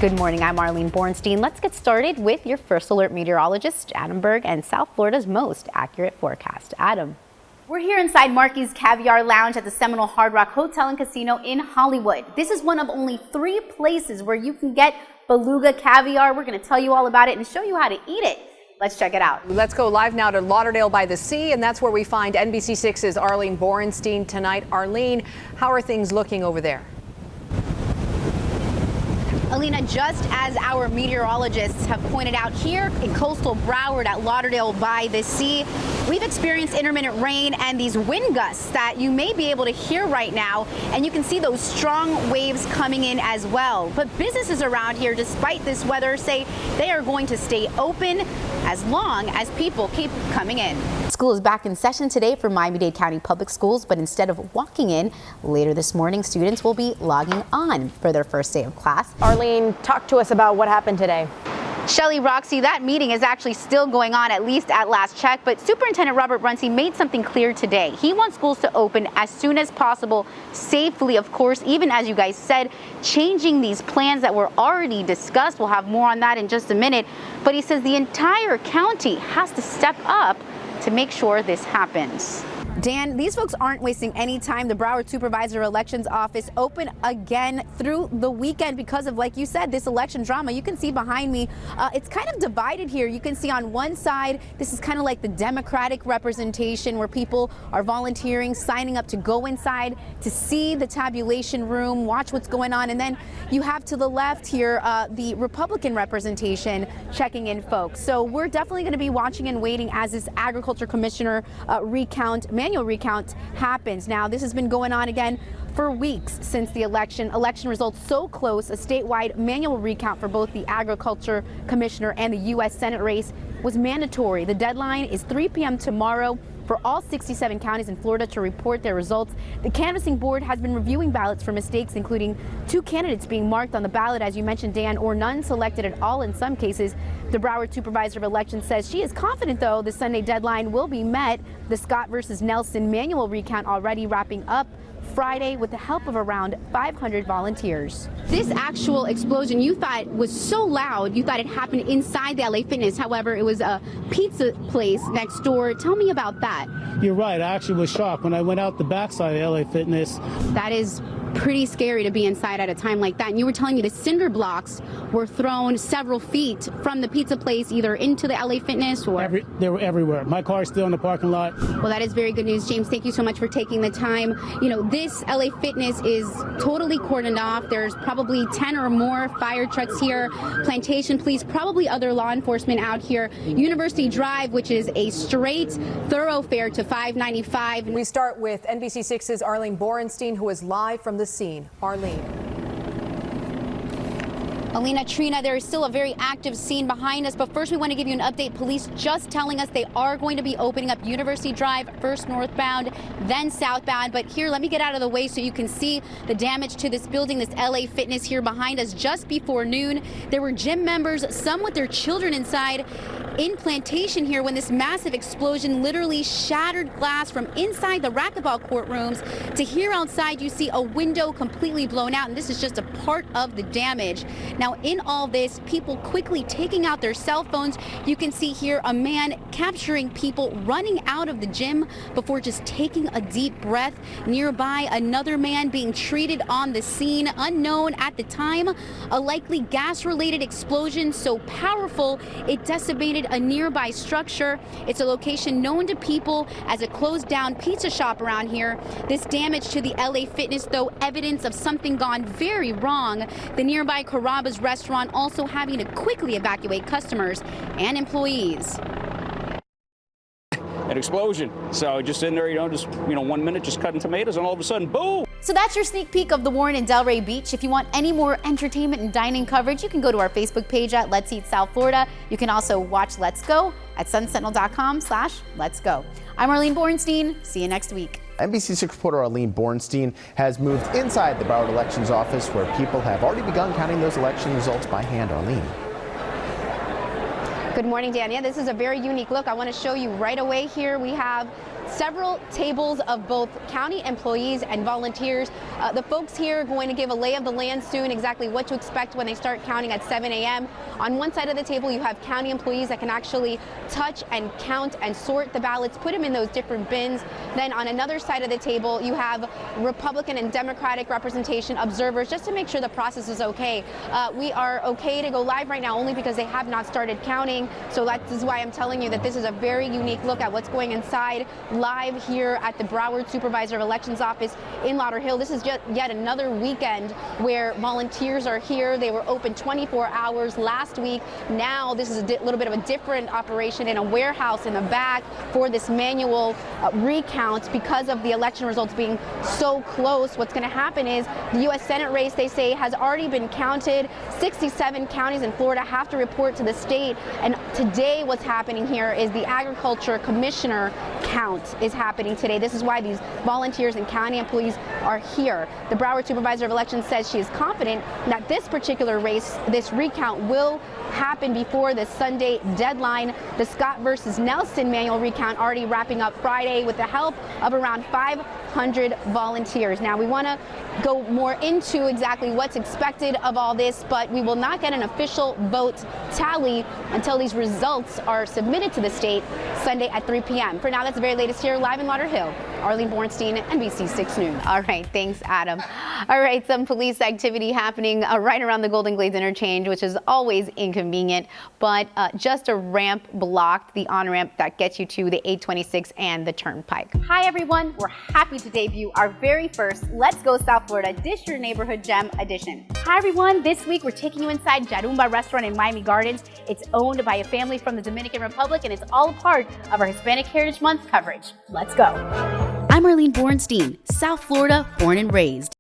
Good morning, I'm Arlene Bornstein. Let's get started with your first alert meteorologist, Adam Berg, and South Florida's most accurate forecast. Adam. We're here inside Marky's Caviar Lounge at the Seminole Hard Rock Hotel and Casino in Hollywood. This is one of only 3 places where you can get beluga caviar. We're going to tell you all about it and show you how to eat it. Let's check it out. Let's go live now to Lauderdale by the Sea, and that's where we find NBC6's Arlene Bornstein tonight. Arlene, how are things looking over there? Alina, just as our meteorologists have pointed out here in coastal Broward at Lauderdale by the Sea, we've experienced intermittent rain and these wind gusts that you may be able to hear right now, and you can see those strong waves coming in as well. But businesses around here, despite this weather, say they are going to stay open as long as people keep coming in. School is back in session today for Miami-Dade County Public Schools, but instead of walking in, later this morning, students will be logging on for their first day of class. Arlene, talk to us about what happened today. Shelly, Roxy, that meeting is actually still going on, at least at last check, but Superintendent Robert Brunsey made something clear today. He wants schools to open as soon as possible, safely, of course, even as you guys said, changing these plans that were already discussed. We'll have more on that in just a minute, but he says the entire county has to step up to make sure this happens. Dan, these folks aren't wasting any time. The Broward Supervisor Elections Office open again through the weekend because of, like you said, this election drama. You can see behind me, it's kind of divided here. You can see on one side, this is kind of like the Democratic representation where people are volunteering, signing up to go inside to see the tabulation room, watch what's going on. And then you have to the left here, the Republican representation checking in folks. So we're definitely going to be watching and waiting as this Agriculture Commissioner manual recount happens. Now, this has been going on again for weeks since the election results so close. A statewide manual recount for both the Agriculture Commissioner and the U.S. Senate race was mandatory. The deadline is 3 p.m. tomorrow for all 67 counties in Florida to report their results. The canvassing board has been reviewing ballots for mistakes, including 2 candidates being marked on the ballot, as you mentioned, Dan, or none selected at all in some cases. The Broward Supervisor of Elections says she is confident, though, the Sunday deadline will be met. The Scott versus Nelson manual recount already wrapping up Friday with the help of around 500 volunteers. This actual explosion you thought was so loud, you thought it happened inside the LA Fitness. However, it was a pizza place next door. Tell me about that. You're right. I actually was shocked when I went out the backside of LA Fitness. That is pretty scary to be inside at a time like that. And you were telling me the cinder blocks were thrown several feet from the pizza place, either into the LA Fitness or... They were everywhere. My car is still in the parking lot. Well, that is very good news, James. Thank you so much for taking the time. You know, this LA Fitness is totally cordoned off. There's probably 10 or more fire trucks here, Plantation Police, probably other law enforcement out here. University Drive, which is a straight thoroughfare to 595. We start with NBC6's Arlene Bornstein, who is live from the scene. Arlene. Alina, Trina, there is still a very active scene behind us, but first we want to give you an update. Police just telling us they are going to be opening up University Drive, first northbound, then southbound. But here, let me get out of the way so you can see the damage to this building, this LA Fitness here behind us. Just before noon, there were gym members, some with their children inside, in Plantation here when this massive explosion literally shattered glass from inside the racquetball courtrooms to here outside. You see a window completely blown out, and this is just a part of the damage. Now, in all this, people quickly taking out their cell phones. You can see here a man capturing people running out of the gym before just taking a deep breath. Nearby, another man being treated on the scene, unknown at the time. A likely gas-related explosion so powerful it decimated a nearby structure. It's a location known to people as a closed-down pizza shop around here. This damage to the LA Fitness, though, evidence of something gone very wrong. The nearby Carrabba's restaurant also having to quickly evacuate customers and employees. An explosion. So just in there, just 1 minute, just cutting tomatoes, and all of a sudden, boom! So that's your sneak peek of the Warren and Delray Beach. If you want any more entertainment and dining coverage, you can go to our Facebook page at Let's Eat South Florida. You can also watch Let's Go at sunsentinel.com/Let's Go. I'm Arlene Bornstein. See you next week. NBC6 reporter Arlene Bornstein has moved inside the Broward Elections Office, where people have already begun counting those election results by hand. Arlene. Good morning, Dania. This is a very unique look. I want to show you right away here. We have several tables of both county employees and volunteers. The folks here are going to give a lay of the land soon, exactly what to expect when they start counting at 7 a.m. On one side of the table, you have county employees that can actually touch and count and sort the ballots, put them in those different bins. Then on another side of the table, you have Republican and Democratic representation observers, just to make sure the process is okay. We are okay to go live right now only because they have not started counting. So that is why I'm telling you that this is a very unique look at what's going inside live here at the Broward Supervisor of Elections office in Lauderhill. This is just yet another weekend where volunteers are here. They were open 24 hours last week. Now this is a little bit of a different operation in a warehouse in the back for this manual recount because of the election results being so close. What's going to happen is the U.S. Senate race, they say, has already been counted. 67 counties in Florida have to report to the state. And today what's happening here is the Agriculture Commissioner count is happening today. This is why these volunteers and county employees are here. The Broward Supervisor of Elections says she is confident that this particular race, this recount, will happen before the Sunday deadline. The Scott versus Nelson manual recount already wrapping up Friday with the help of around 500 volunteers. Now we want to go more into exactly what's expected of all this, but we will not get an official vote tally until these results are submitted to the state Sunday at 3 p.m. For now, that's the very latest here live in Lauderhill. Arlene Bornstein, NBC 6 News. All right, thanks, Adam. All right, some police activity happening right around the Golden Glades interchange, which is always inconvenient, but just a ramp blocked the on-ramp that gets you to the 826 and the Turnpike. Hi everyone, we're happy to debut our very first Let's Go South Florida Dish Your Neighborhood Gem edition. Hi everyone, this week we're taking you inside Jarumba Restaurant in Miami Gardens. It's owned by a family from the Dominican Republic and it's all a part of our Hispanic Heritage Month coverage. Let's go. I'm Arlene Bornstein, South Florida born and raised.